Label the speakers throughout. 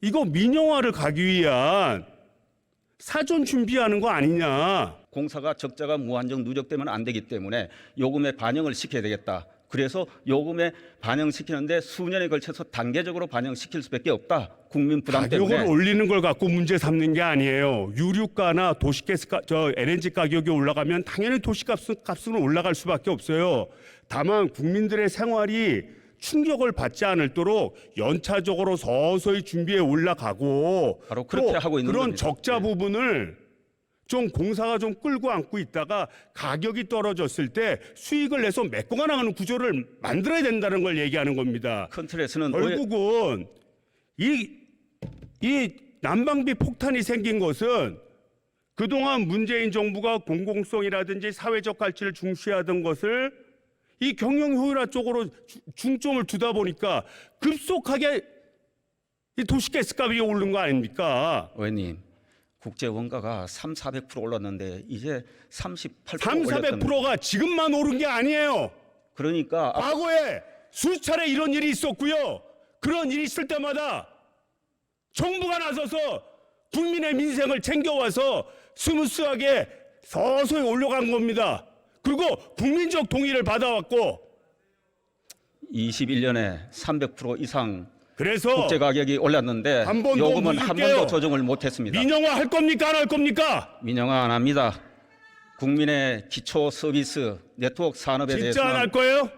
Speaker 1: 이거 민영화를 가기 위한 사전 준비하는 거 아니냐.
Speaker 2: 공사가 적자가 무한정 누적되면 안 되기 때문에 요금에 반영을 시켜야 되겠다. 그래서 요금에 반영시키는데 수년에 걸쳐서 단계적으로 반영시킬 수밖에 없다. 국민 부담 때문에.
Speaker 1: 가격을 올리는 걸 갖고 문제 삼는 게 아니에요. 유류가나 도시가스 LNG 가격이 올라가면 당연히 도시값은 올라갈 수밖에 없어요. 다만 국민들의 생활이 충격을 받지 않도록 연차적으로 서서히 준비해 올라가고
Speaker 2: 바로 그렇게 하고 있는
Speaker 1: 그런
Speaker 2: 겁니다.
Speaker 1: 적자 부분을 좀 공사가 좀 끌고 안고 있다가 가격이 떨어졌을 때 수익을 내서 메꿔가 나가는 구조를 만들어야 된다는 걸 얘기하는 겁니다.
Speaker 2: 큰 틀에서는
Speaker 1: 결국은 이 난방비 폭탄이 생긴 것은 그동안 문재인 정부가 공공성이라든지 사회적 가치를 중시하던 것을 이 경영 효율화 쪽으로 중점을 두다 보니까 급속하게 이 도시가스값이 오른 거 아닙니까?
Speaker 2: 의원님, 국제 원가가 300~400% 올랐는데 이제 38%
Speaker 1: 300~400%가 지금만 오른 게 아니에요.
Speaker 2: 그러니까
Speaker 1: 과거에 수차례 이런 일이 있었고요. 그런 일이 있을 때마다 정부가 나서서 국민의 민생을 챙겨와서 스무스하게 서서히 올라간 겁니다. 그리고 국민적 동의를 받아왔고
Speaker 2: 21년에 300% 이상
Speaker 1: 그래서
Speaker 2: 국제 가격이 올랐는데
Speaker 1: 한번더
Speaker 2: 요금은 한
Speaker 1: 묻을게요.
Speaker 2: 번도 조정을 못했습니다.
Speaker 1: 민영화 할 겁니까 안 할 겁니까?
Speaker 2: 민영화 안 합니다. 국민의 기초 서비스 네트워크 산업에
Speaker 1: 진짜 안 할
Speaker 2: 대해서는
Speaker 1: 거예요?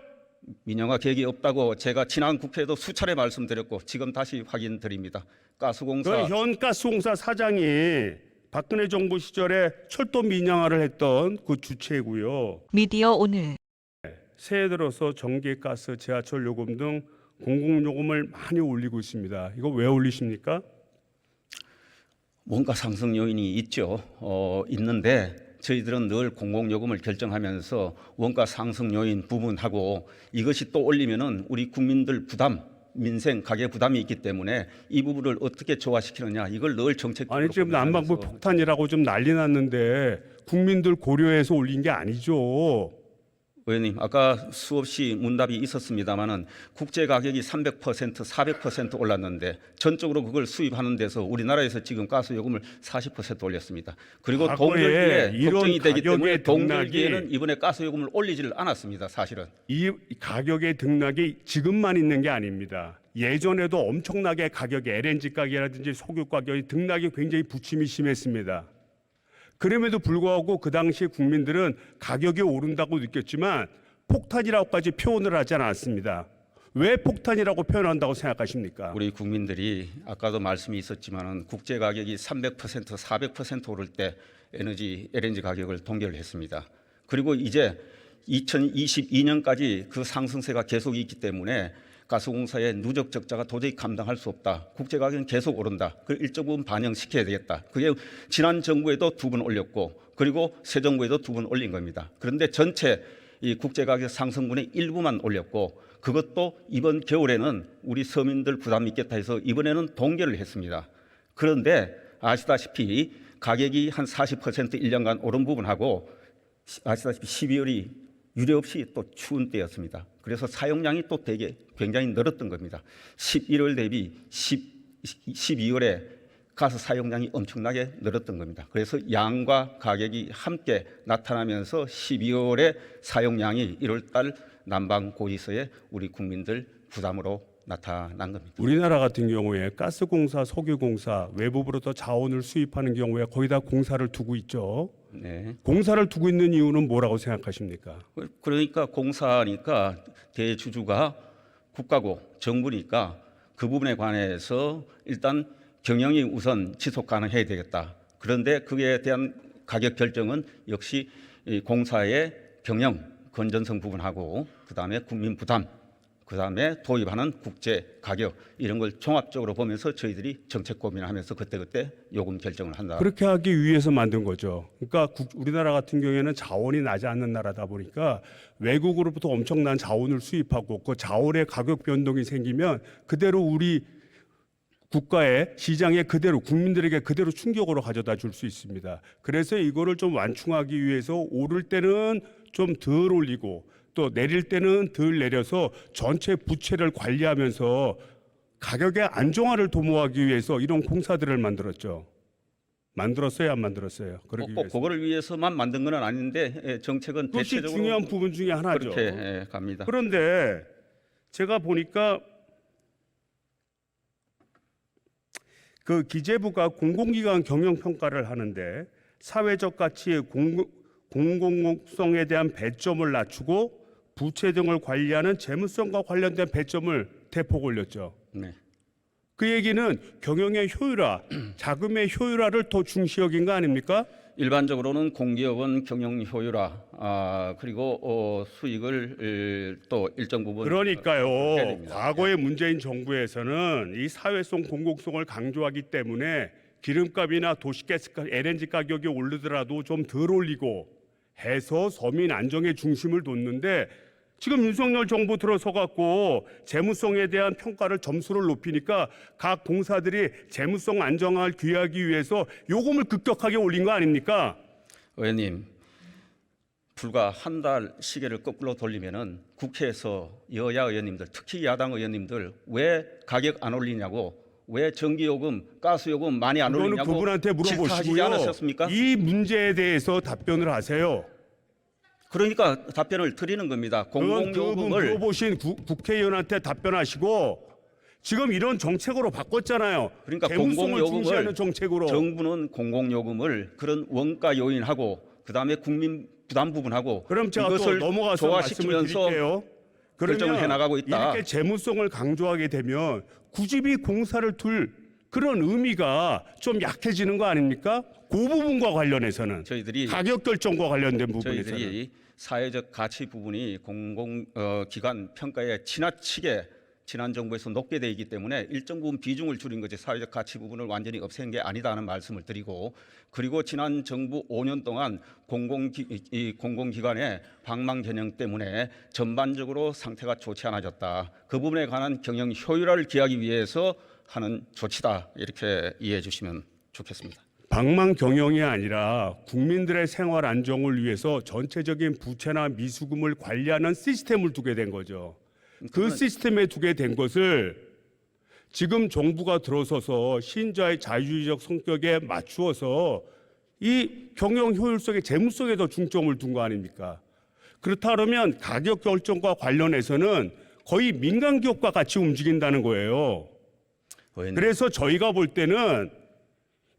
Speaker 2: 민영화 계획이 없다고 제가 지난 국회에도 수차례 말씀드렸고 지금 다시 확인드립니다. 가스공사
Speaker 1: 그 현 가스공사 사장이 박근혜 정부 시절에 철도 민영화를 했던 그 주체고요.
Speaker 3: 미디어 오늘
Speaker 1: 새해 들어서 전기, 가스, 지하철 요금 등 공공요금을 많이 올리고 있습니다. 이거 왜 올리십니까?
Speaker 2: 원가 상승 요인이 있죠. 있는데 저희들은 늘 공공요금을 결정하면서 원가 상승 요인 부분하고 이것이 또 올리면은 우리 국민들 부담, 민생 가계 부담이 있기 때문에 이 부분을 어떻게 조화시키느냐 이걸 늘 정책적으로
Speaker 1: 아니 지금 난방비 폭탄이라고 좀 난리 났는데 국민들 고려해서 올린 게 아니죠.
Speaker 2: 의원님 아까 수없이 문답이 있었습니다마는 국제 가격이 300%, 400% 올랐는데 전적으로 그걸 수입하는 데서 우리나라에서 지금 가스 요금을 40% 올렸습니다. 그리고
Speaker 1: 과거에
Speaker 2: 동결기에
Speaker 1: 이런
Speaker 2: 걱정이 되기 때문에
Speaker 1: 가격의
Speaker 2: 동결기에는 이번에 가스 요금을 올리지를 않았습니다. 사실은.
Speaker 1: 이 가격의 등락이 지금만 있는 게 아닙니다. 예전에도 엄청나게 가격이 LNG 가격이라든지 석유 가격이 등락이 굉장히 부침이 심했습니다. 그럼에도 불구하고 그 당시 국민들은 가격이 오른다고 느꼈지만 폭탄이라고까지 표현을 하지 않았습니다. 왜 폭탄이라고 표현한다고 생각하십니까?
Speaker 2: 우리 국민들이 아까도 말씀이 있었지만은 국제 가격이 300%, 400% 오를 때 LNG 가격을 동결을 했습니다. 그리고 이제 2022년까지 그 상승세가 계속 있기 때문에 가스공사의 누적 적자가 도저히 감당할 수 없다. 국제 가격은 계속 오른다. 그 일정 부분 반영시켜야 되겠다. 그게 지난 정부에도 2번 올렸고 그리고 새 정부에도 2번 올린 겁니다. 그런데 전체 이 국제 가격 상승분의 일부만 올렸고 그것도 이번 겨울에는 우리 서민들 부담이 있겠다 해서 이번에는 동결을 했습니다. 그런데 아시다시피 가격이 한 40% 1년간 오른 부분하고 아시다시피 12월이 유례없이 또 추운 때였습니다. 그래서 사용량이 또 되게 굉장히 늘었던 겁니다. 11월 대비 12월에 가스 사용량이 엄청나게 늘었던 겁니다. 그래서 양과 가격이 함께 나타나면서 12월에 사용량이 1월 달 난방 고지서에 우리 국민들 부담으로 나타난 겁니다.
Speaker 1: 우리나라 같은 경우에 가스공사, 석유공사 외부로부터 자원을 수입하는 경우에 거의 다 공사를 두고 있죠.
Speaker 2: 네.
Speaker 1: 공사를 두고 있는 이유는 뭐라고 생각하십니까?
Speaker 2: 그러니까 공사니까 대주주가 국가고 정부니까 그 부분에 관해서 일단 경영이 우선 지속 가능해야 되겠다. 그런데 그에 대한 가격 결정은 역시 이 공사의 경영 건전성 부분하고 그다음에 국민 부담 그다음에 도입하는 국제 가격 이런 걸 종합적으로 보면서 저희들이 정책 고민을 하면서 그때그때 요금 결정을 한다.
Speaker 1: 그렇게 하기 위해서 만든 거죠. 그러니까 우리나라 같은 경우에는 자원이 나지 않는 나라다 보니까 외국으로부터 엄청난 자원을 수입하고 그 자원의 가격 변동이 생기면 그대로 우리 국가의 시장에 그대로 국민들에게 그대로 충격으로 가져다 줄 수 있습니다. 그래서 이거를 좀 완충하기 위해서 오를 때는 좀 덜 올리고 또 내릴 때는 덜 내려서 전체 부채를 관리하면서 가격의 안정화를 도모하기 위해서 이런 공사들을 만들었죠. 만들었어요, 안 만들었어요? 그러기
Speaker 2: 꼭
Speaker 1: 위해서.
Speaker 2: 그거를 위해서만 만든 건 아닌데 정책은
Speaker 1: 그것이
Speaker 2: 대체적으로
Speaker 1: 중요한 부분 중에 하나죠.
Speaker 2: 그렇게 갑니다.
Speaker 1: 그런데 제가 보니까 그 기재부가 공공기관 경영 평가를 하는데 사회적 가치의 공공성에 대한 배점을 낮추고 부채 등을 관리하는 재무성과 관련된 배점을 대폭 올렸죠.
Speaker 2: 네.
Speaker 1: 그 얘기는 경영의 효율화, 자금의 효율화를 더 중시 여긴 거 아닙니까?
Speaker 2: 일반적으로는 공기업은 경영 효율화 그리고 수익을 또 일정 부분 그렇게
Speaker 1: 그러니까요.
Speaker 2: 됩니다.
Speaker 1: 과거의 문재인 정부에서는 이 사회성 공공성을 강조하기 때문에 기름값이나 도시가스, LNG 가격이 오르더라도 좀 덜 올리고 해서 서민 안정에 중심을 뒀는데 지금 윤석열 정부 들어서 갖고 재무성에 대한 평가를 점수를 높이니까 각 공사들이 재무성 안정화를 기하기 위해서 요금을 급격하게 올린 거 아닙니까?
Speaker 2: 의원님, 불과 한 달 시계를 거꾸로 돌리면은 국회에서 여야 의원님들, 특히 야당 의원님들 왜 가격 안 올리냐고, 왜 전기요금, 가스요금 많이 안
Speaker 1: 그거는
Speaker 2: 올리냐고
Speaker 1: 그분한테
Speaker 2: 질타하시지
Speaker 1: 물어보시고요.
Speaker 2: 않으셨습니까?
Speaker 1: 이 문제에 대해서 답변을 하세요.
Speaker 2: 그러니까 답변을 드리는 겁니다.
Speaker 1: 그건 그분
Speaker 2: 공공요금을
Speaker 1: 물어보신 국회의원한테 답변하시고 지금 이런 정책으로 바꿨잖아요.
Speaker 2: 그러니까
Speaker 1: 재무성을
Speaker 2: 공공요금을
Speaker 1: 중시하는 정책으로.
Speaker 2: 정부는 공공요금을 그런 원가 요인하고 그다음에 국민 부담 부분하고
Speaker 1: 그럼 제가 또
Speaker 2: 이것을
Speaker 1: 넘어가서 말씀을
Speaker 2: 조화시키면서
Speaker 1: 드릴게요.
Speaker 2: 결정을
Speaker 1: 그러면
Speaker 2: 해나가고 있다.
Speaker 1: 이렇게 재무성을 강조하게 되면 굳이 이 공사를 둘 그런 의미가 좀 약해지는 거 아닙니까? 그 부분과 관련해서는
Speaker 2: 저희들이
Speaker 1: 가격 결정과 관련된 부분에서는
Speaker 2: 저희들이 사회적 가치 부분이 공공기관 평가에 지나치게 지난 정부에서 높게 돼 있기 때문에 일정 부분 비중을 줄인 거지 사회적 가치 부분을 완전히 없앤 게 아니다는 말씀을 드리고, 그리고 지난 정부 5년 동안 공공기관의 방망 겨냥 때문에 전반적으로 상태가 좋지 않아졌다. 그 부분에 관한 경영 효율화를 기하기 위해서 하는 조치다. 이렇게 이해해 주시면 좋겠습니다.
Speaker 1: 방망 경영이 아니라 국민들의 생활 안정을 위해서 전체적인 부채나 미수금을 관리하는 시스템을 두게 된 거죠. 그 시스템에 두게 된 것을 지금 정부가 들어서서 신자의 자유주의적 성격에 맞추어서 이 경영 효율성의 재무성에 더 중점을 둔 거 아닙니까? 그렇다 그러면 가격 결정과 관련해서는 거의 민간 기업과 같이 움직인다는 거예요.
Speaker 2: 의원님,
Speaker 1: 그래서 저희가 볼 때는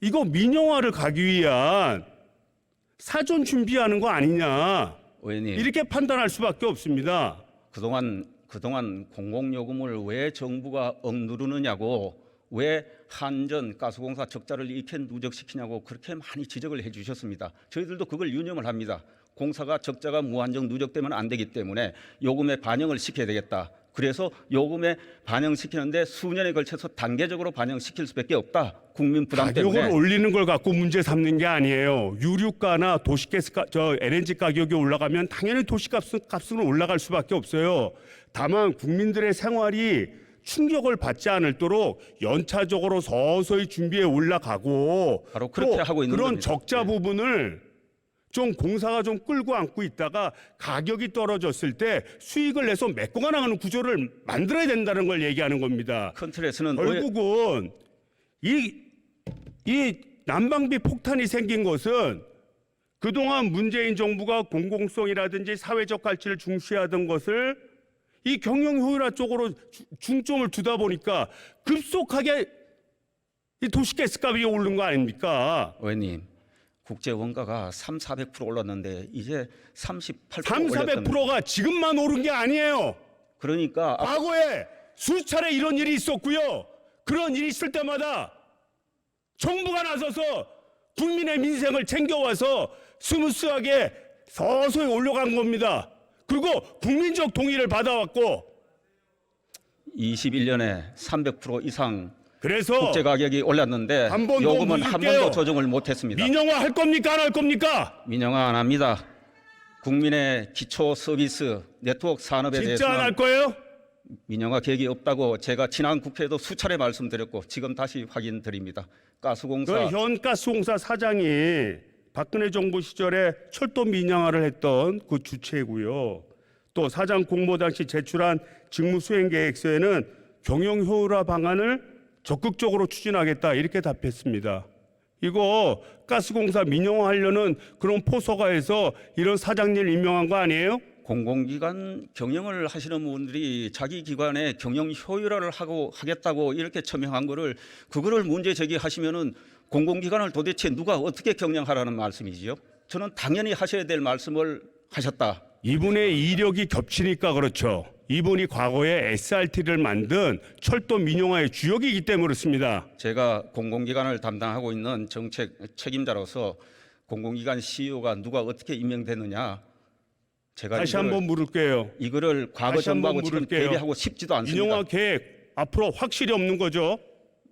Speaker 1: 이거 민영화를 가기 위한 사전 준비하는 거 아니냐
Speaker 2: 의원님,
Speaker 1: 이렇게 판단할 수밖에 없습니다.
Speaker 2: 그동안 공공요금을 왜 정부가 억누르느냐고, 왜 한전 가스공사 적자를 이렇게 누적시키냐고 그렇게 많이 지적을 해주셨습니다. 저희들도 그걸 유념을 합니다. 공사가 적자가 무한정 누적되면 안 되기 때문에 요금에 반영을 시켜야 되겠다. 그래서 요금에 반영시키는데 수년에 걸쳐서 단계적으로 반영시킬 수밖에 없다. 국민 부담 때문에.
Speaker 1: 가격을 올리는 걸 갖고 문제 삼는 게 아니에요. 유류가나 도시가스, LNG 가격이 올라가면 당연히 도시값은 올라갈 수밖에 없어요. 다만 국민들의 생활이 충격을 받지 않도록 연차적으로 서서히 준비해 올라가고
Speaker 2: 바로 그렇게
Speaker 1: 또
Speaker 2: 하고 있는
Speaker 1: 그런
Speaker 2: 겁니다.
Speaker 1: 적자 부분을 좀 공사가 좀 끌고 안고 있다가 가격이 떨어졌을 때 수익을 내서 메꿔가 나가는 구조를 만들어야 된다는 걸 얘기하는 겁니다.
Speaker 2: 큰 틀에서는
Speaker 1: 결국은 이 난방비 폭탄이 생긴 것은 그동안 문재인 정부가 공공성이라든지 사회적 가치를 중시하던 것을 이 경영 효율화 쪽으로 중점을 두다 보니까 급속하게 이 도시가스 값이 오른 거 아닙니까?
Speaker 2: 의원님, 국제 원가가 300~400% 올랐는데 이제 38%
Speaker 1: 300~400%가 지금만 오른 게 아니에요.
Speaker 2: 그러니까
Speaker 1: 과거에 수차례 이런 일이 있었고요. 그런 일이 있을 때마다 정부가 나서서 국민의 민생을 챙겨와서 스무스하게 서서히 올라간 겁니다. 그리고 국민적 동의를 받아왔고
Speaker 2: 21년에 300% 이상
Speaker 1: 그래서
Speaker 2: 국제 가격이 올랐는데
Speaker 1: 한번 더
Speaker 2: 요금은 한
Speaker 1: 묻을게요.
Speaker 2: 번도 조정을 못했습니다.
Speaker 1: 민영화 할 겁니까 안 할 겁니까?
Speaker 2: 민영화 안 합니다. 국민의 기초 서비스 네트워크 산업에
Speaker 1: 진짜 안 할
Speaker 2: 대해서는
Speaker 1: 거예요?
Speaker 2: 민영화 계획이 없다고 제가 지난 국회에도 수차례 말씀드렸고 지금 다시 확인드립니다. 가스공사
Speaker 1: 그 현 가스공사 사장이 박근혜 정부 시절에 철도 민영화를 했던 그 주체고요. 또 사장 공모 당시 제출한 직무 수행 계획서에는 경영 효율화 방안을 적극적으로 추진하겠다 이렇게 답했습니다. 이거 가스공사 민영화하려는 그런 포서가에서 이런 사장님 임명한 거 아니에요?
Speaker 2: 공공기관 경영을 하시는 분들이 자기 기관의 경영 효율화를 하겠다고 이렇게 처명한 그거를 문제 제기하시면은 공공기관을 도대체 누가 어떻게 경영하라는 말씀이지요? 저는 당연히 하셔야 될 말씀을 하셨다.
Speaker 1: 이분의 이력이 겹치니까 그렇죠. 이분이 과거에 SRT를 만든 철도 민영화의 주역이기 때문에 그렇습니다.
Speaker 2: 제가 공공기관을 담당하고 있는 정책 책임자로서 공공기관 CEO가 누가 어떻게 임명되느냐, 제가
Speaker 1: 다시 한번 물을게요.
Speaker 2: 이거를 과거
Speaker 1: 다시 한번
Speaker 2: 정부하고 지금
Speaker 1: 물을게요.
Speaker 2: 대비하고 싶지도 않습니다.
Speaker 1: 민영화 계획 앞으로 확실히 없는 거죠?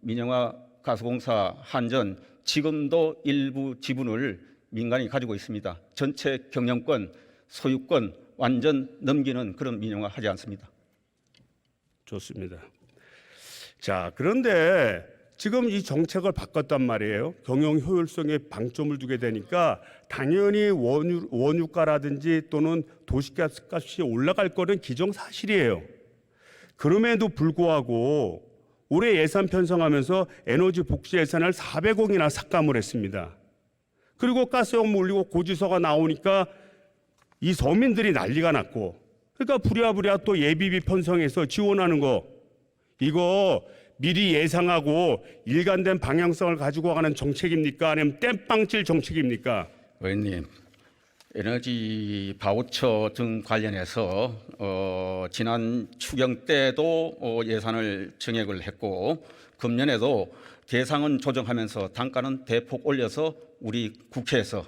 Speaker 2: 민영화 가스공사 한전 지금도 일부 지분을 민간이 가지고 있습니다. 전체 경영권, 소유권 완전 넘기는 그런 민영화 하지 않습니다.
Speaker 1: 좋습니다. 자, 그런데 지금 이 정책을 바꿨단 말이에요. 경영 효율성에 방점을 두게 되니까 당연히 원유가라든지 또는 도시가스 값이 올라갈 거는 기정사실이에요. 그럼에도 불구하고 올해 예산 편성하면서 에너지 복지 예산을 400억이나 삭감을 했습니다. 그리고 가스용 물리고 고지서가 나오니까 이 서민들이 난리가 났고, 그러니까 부랴부랴 또 예비비 편성해서 지원하는 거, 이거 미리 예상하고 일관된 방향성을 가지고 가는 정책입니까? 아니면 땜빵질 정책입니까?
Speaker 2: 의원님, 에너지 바우처 등 관련해서 지난 추경 때도 예산을 정액을 했고, 금년에도 대상은 조정하면서 단가는 대폭 올려서 우리 국회에서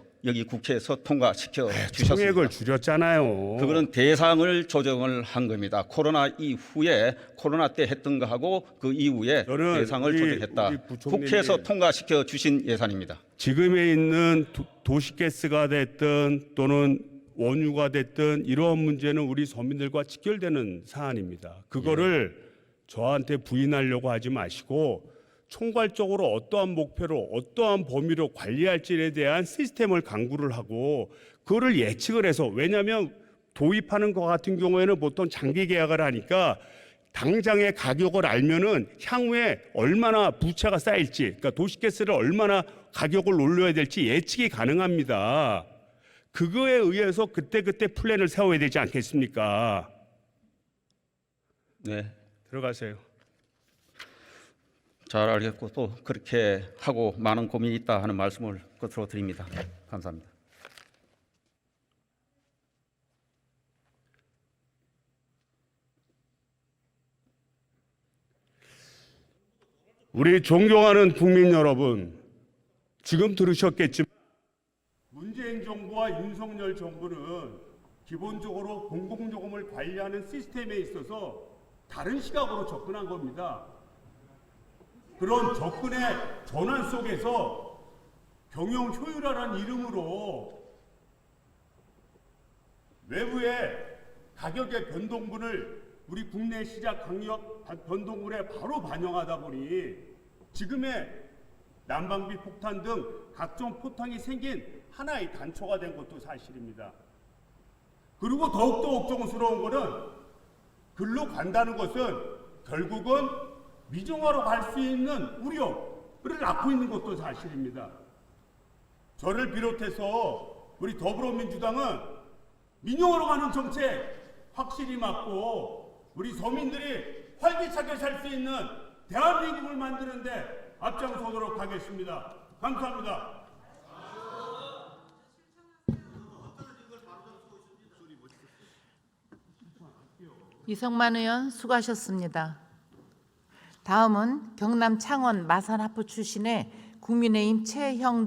Speaker 2: 통과시켜 주셨습니다.
Speaker 1: 총액을 줄였잖아요.
Speaker 2: 그거는 대상을 조정을 한 겁니다. 코로나 이후에 코로나 때 했던 거하고 그 이후에 대상을 조정했다. 국회에서 통과시켜 주신 예산입니다.
Speaker 1: 지금에 있는 도시가스가 됐든 또는 원유가 됐든 이러한 문제는 우리 서민들과 직결되는 사안입니다. 그거를 저한테 부인하려고 하지 마시고 총괄적으로 어떠한 목표로 어떠한 범위로 관리할지에 대한 시스템을 강구를 하고 그거를 예측을 해서, 왜냐하면 도입하는 것 같은 경우에는 보통 장기 계약을 하니까 당장의 가격을 알면은 향후에 얼마나 부채가 쌓일지, 그러니까 도시가스를 얼마나 가격을 올려야 될지 예측이 가능합니다. 그거에 의해서 그때그때 플랜을 세워야 되지 않겠습니까?
Speaker 2: 네,
Speaker 1: 들어가세요.
Speaker 2: 잘 알겠고 또 그렇게 하고 많은 고민이 있다 하는 말씀을 끝으로 드립니다. 감사합니다.
Speaker 1: 우리 존경하는 국민 여러분, 지금 들으셨겠지만 문재인 정부와 윤석열 정부는 기본적으로 공공요금을 관리하는 시스템에 있어서 다른 시각으로 접근한 겁니다. 그런 접근의 전환 속에서 경영 효율화라는 이름으로 외부의 가격의 변동분을 우리 국내 시장 강력 변동분에 바로 반영하다 보니 지금의 난방비 폭탄 등 각종 포탄이 생긴 하나의 단초가 된 것도 사실입니다. 그리고 더욱더 걱정스러운 것은 글로 간다는 것은 결국은 미정화로 갈 수 있는 우려를 낳고 있는 것도 사실입니다. 저를 비롯해서 우리 더불어민주당은 민영화로 가는 정책 확실히 맞고 우리 서민들이 활기차게 살 수 있는 대한민국을 만드는데 앞장서도록 하겠습니다. 감사합니다.
Speaker 3: 이성만 의원 수고하셨습니다. 다음은 경남 창원 마산하프 출신의 국민의힘 최형